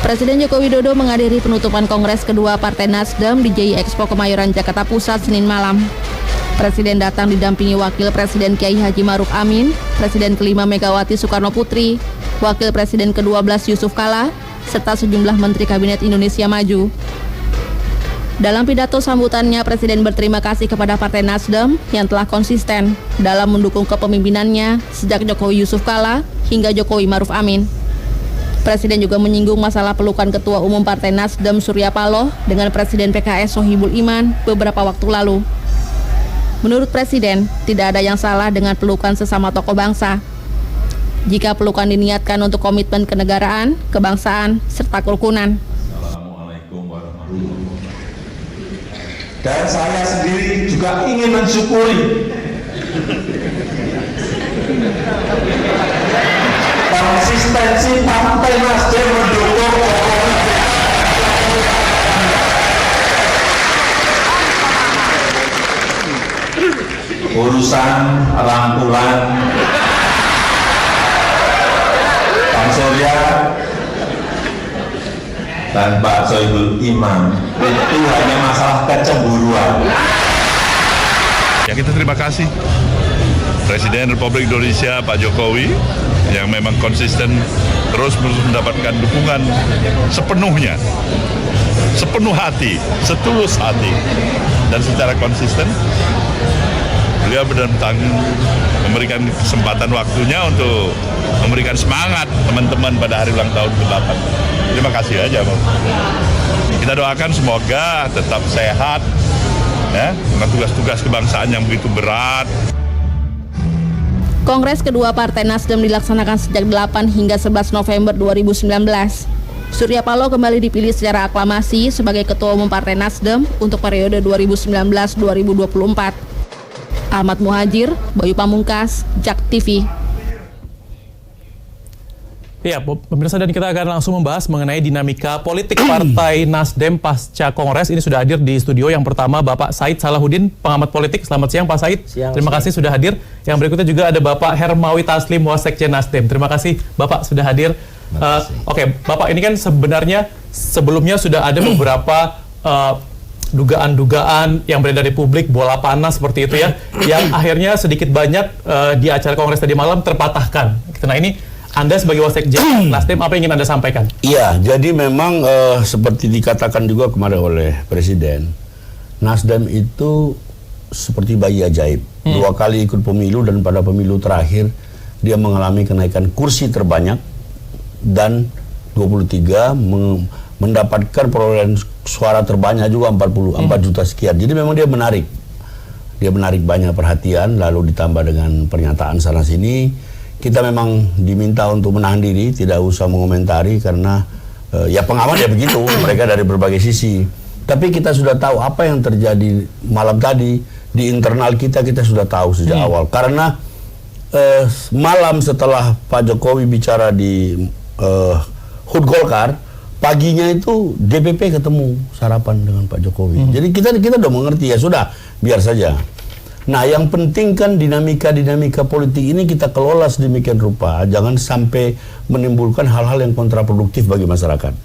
Presiden Joko Widodo menghadiri penutupan Kongres kedua Partai Nasdem di JI Expo Kemayoran, Jakarta Pusat, Senin malam. Presiden datang didampingi Wakil Presiden Kiai Haji Ma'ruf Amin, Presiden kelima Megawati Soekarno Putri, Wakil Presiden ke-12 Yusuf Kala, serta sejumlah Menteri Kabinet Indonesia Maju. Dalam pidato sambutannya, Presiden berterima kasih kepada Partai Nasdem yang telah konsisten dalam mendukung kepemimpinannya sejak Jokowi Yusuf Kala hingga Jokowi Ma'ruf Amin. Presiden juga menyinggung masalah pelukan Ketua Umum Partai Nasdem Surya Paloh dengan Presiden PKS Sohibul Iman beberapa waktu lalu. Menurut Presiden, tidak ada yang salah dengan pelukan sesama tokoh bangsa. Jika pelukan diniatkan untuk komitmen kenegaraan, kebangsaan, serta kerukunan. Assalamualaikum warahmatullahi wabarakatuh. Dan saya sendiri juga ingin mensyukuri konsistensi Partai Nasdem mendukung urusan rangkulan Pak Surya dan Pak Sohibul Iman itu hanya masalah kecemburuan. Ya, kita terima kasih Presiden Republik Indonesia Pak Jokowi yang memang konsisten terus mendapatkan dukungan sepenuhnya, sepenuh hati, setulus hati, dan secara konsisten beliau benar-benar memberikan kesempatan waktunya untuk memberikan semangat teman-teman pada hari ulang tahun ke-8. Terima kasih aja, Bang. Kita doakan semoga tetap sehat, ya, dengan tugas-tugas kebangsaan yang begitu berat. Kongres kedua Partai Nasdem dilaksanakan sejak 8 hingga 11 November 2019. Surya Paloh kembali dipilih secara aklamasi sebagai Ketua Umum Partai Nasdem untuk periode 2019-2024. Ahmad Muhajir, Bayu Pamungkas, JAK TV. Ya, pemirsa, dan kita akan langsung membahas mengenai dinamika politik Partai Nasdem pasca Kongres. Ini sudah hadir di studio. Yang pertama Bapak Said Salahuddin, pengamat politik. Selamat siang Pak Said. Terima kasih sudah hadir. Yang berikutnya juga ada Bapak Hermawi Taslim, Wasekjen Nasdem. Terima kasih Bapak sudah hadir. Oke, Bapak, ini kan sebenarnya sebelumnya sudah ada beberapa dugaan-dugaan yang beredar di publik, bola panas seperti itu ya, yang akhirnya sedikit banyak di acara Kongres tadi malam terpatahkan. Nah, ini Anda sebagai Wasekjen Nasdem, apa yang ingin Anda sampaikan? Iya, jadi memang seperti dikatakan juga kemarin oleh Presiden, Nasdem itu seperti bayi ajaib. 2 kali ikut pemilu dan pada pemilu terakhir dia mengalami kenaikan kursi terbanyak dan 23 mendapatkan perolehan suara terbanyak juga 4 juta sekian. Jadi memang dia menarik. Dia menarik banyak perhatian, lalu ditambah dengan pernyataan sana sini. Kita memang diminta untuk menahan diri, tidak usah mengomentari karena ya pengamat ya begitu, mereka dari berbagai sisi. Tapi kita sudah tahu apa yang terjadi malam tadi di internal kita sudah tahu sejak awal. Karena malam setelah Pak Jokowi bicara di HUT Golkar, paginya itu DPP ketemu sarapan dengan Pak Jokowi. Jadi kita udah mengerti, ya sudah, biar saja. Nah, yang penting kan dinamika politik ini kita kelola sedemikian rupa, jangan sampai menimbulkan hal-hal yang kontraproduktif bagi masyarakat.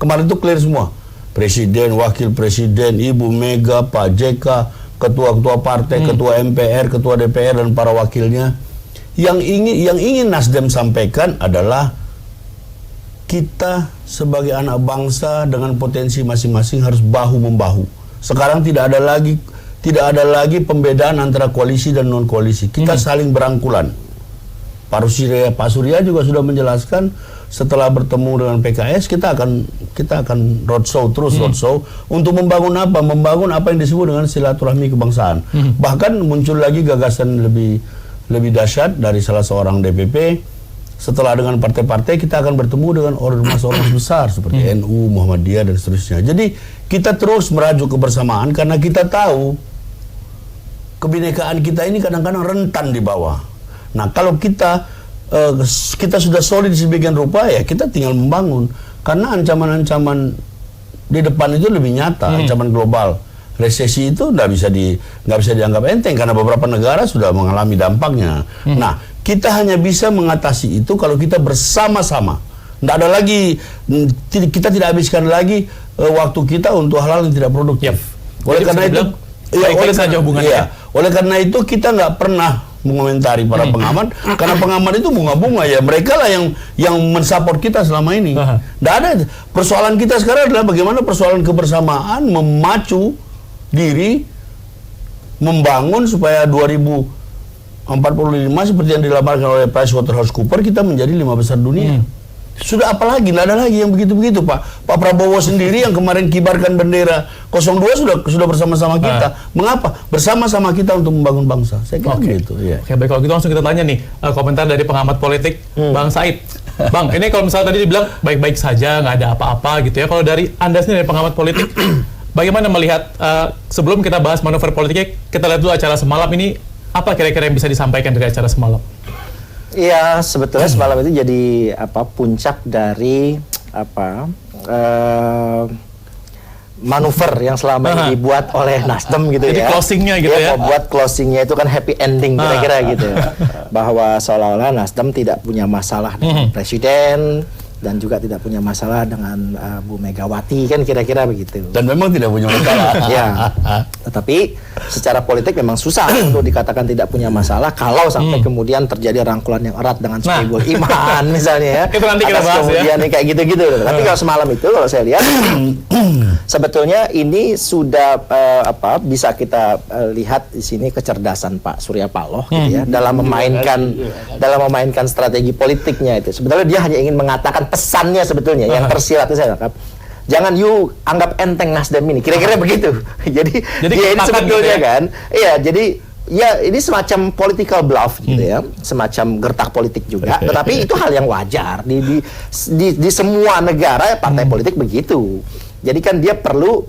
Kemarin itu clear semua. Presiden, Wakil Presiden, Ibu Mega, Pak JK, ketua-ketua partai, ketua MPR, ketua DPR dan para wakilnya. Yang ingin Nasdem sampaikan adalah kita sebagai anak bangsa dengan potensi masing-masing harus bahu-membahu. Sekarang tidak ada lagi pembedaan antara koalisi dan non koalisi. Kita saling berangkulan. Pak Surya juga sudah menjelaskan setelah bertemu dengan PKS kita akan roadshow untuk membangun apa? Membangun apa yang disebut dengan silaturahmi kebangsaan. Bahkan muncul lagi gagasan lebih dahsyat dari salah seorang DPP. Setelah dengan partai-partai kita akan bertemu dengan ormas-ormas besar seperti NU, Muhammadiyah dan seterusnya. Jadi kita terus meraju kebersamaan karena kita tahu kebinekaan kita ini kadang-kadang rentan di bawah. Nah, kalau kita sudah solid di sebagian rupa, ya kita tinggal membangun. Karena ancaman-ancaman di depan itu lebih nyata, ancaman global. Resesi itu nggak bisa dianggap enteng karena beberapa negara sudah mengalami dampaknya. Nah, kita hanya bisa mengatasi itu kalau kita bersama-sama Nggak ada lagi, kita tidak habiskan lagi waktu kita untuk hal-hal yang tidak produktif. Oleh karena itu, oleh karena itu kita nggak pernah mengomentari para pengamat, karena pengamat itu bunga-bunga ya, mereka lah yang mensupport kita selama ini. Nggak ada. Persoalan kita sekarang adalah bagaimana persoalan kebersamaan memacu diri, membangun supaya 2045 seperti yang dilaporkan oleh PricewaterhouseCoopers kita menjadi 5 besar dunia. Sudah apalagi, nggak ada lagi yang begitu-begitu, Pak. Pak Prabowo sendiri yang kemarin kibarkan bendera 02 sudah bersama-sama kita. Mengapa? Bersama-sama kita untuk membangun bangsa. Saya kira begitu. Ya. Oke, baik, kalau gitu langsung kita tanya nih komentar dari pengamat politik Bang Said. Bang, ini kalau misalnya tadi dibilang baik-baik saja, nggak ada apa-apa gitu ya. Kalau dari Anda sendiri dari pengamat politik, bagaimana melihat sebelum kita bahas manuver politiknya, kita lihat dulu acara semalam ini, apa kira-kira yang bisa disampaikan dari acara semalam? Iya, sebetulnya semalam itu jadi puncak dari manuver yang selama ini dibuat oleh Nasdem gitu. Jadi ya. Closingnya gitu ya. Buat closingnya itu kan happy ending kira-kira gitu. Bahwa seolah-olah Nasdem tidak punya masalah dengan presiden dan juga tidak punya masalah dengan Bu Megawati, kan kira-kira begitu. Dan memang tidak punya masalah. Ya. Tetapi secara politik memang susah untuk dikatakan tidak punya masalah kalau sampai kemudian terjadi rangkulan yang erat dengan Soebul Iman misalnya ya. Itu nanti kita bahas kemudian kayak gitu-gitu. Tapi kalau semalam itu kalau saya lihat sebetulnya ini sudah bisa kita lihat di sini kecerdasan Pak Surya Paloh gitu ya dalam memainkan strategi politiknya itu. Sebetulnya dia hanya ingin mengatakan pesannya sebetulnya yang tersirat itu saya anggap. Jangan you anggap enteng Nasdem ini, kira-kira begitu. Jadi ya ini sebetulnya gitu ya? Kan, iya. Jadi ya ini semacam political bluff gitu ya, semacam gertak politik juga. Tetapi itu hal yang wajar di semua negara partai politik begitu. Jadi kan dia perlu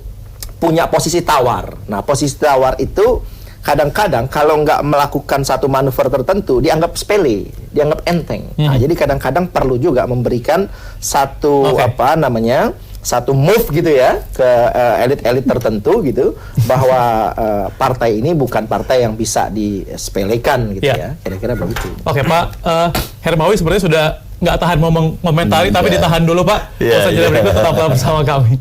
punya posisi tawar. Nah posisi tawar itu kadang-kadang kalau nggak melakukan satu manuver tertentu dianggap sepele, dianggap enteng. Nah, jadi kadang-kadang perlu juga memberikan satu satu move gitu ya ke elit-elit tertentu gitu bahwa partai ini bukan partai yang bisa disepelekan gitu ya. Kira-kira begitu. Oke, Pak Hermawi sepertinya sudah nggak tahan mau mengomentari tapi ditahan dulu, Pak. Usai jeda berikut tetaplah bersama kami.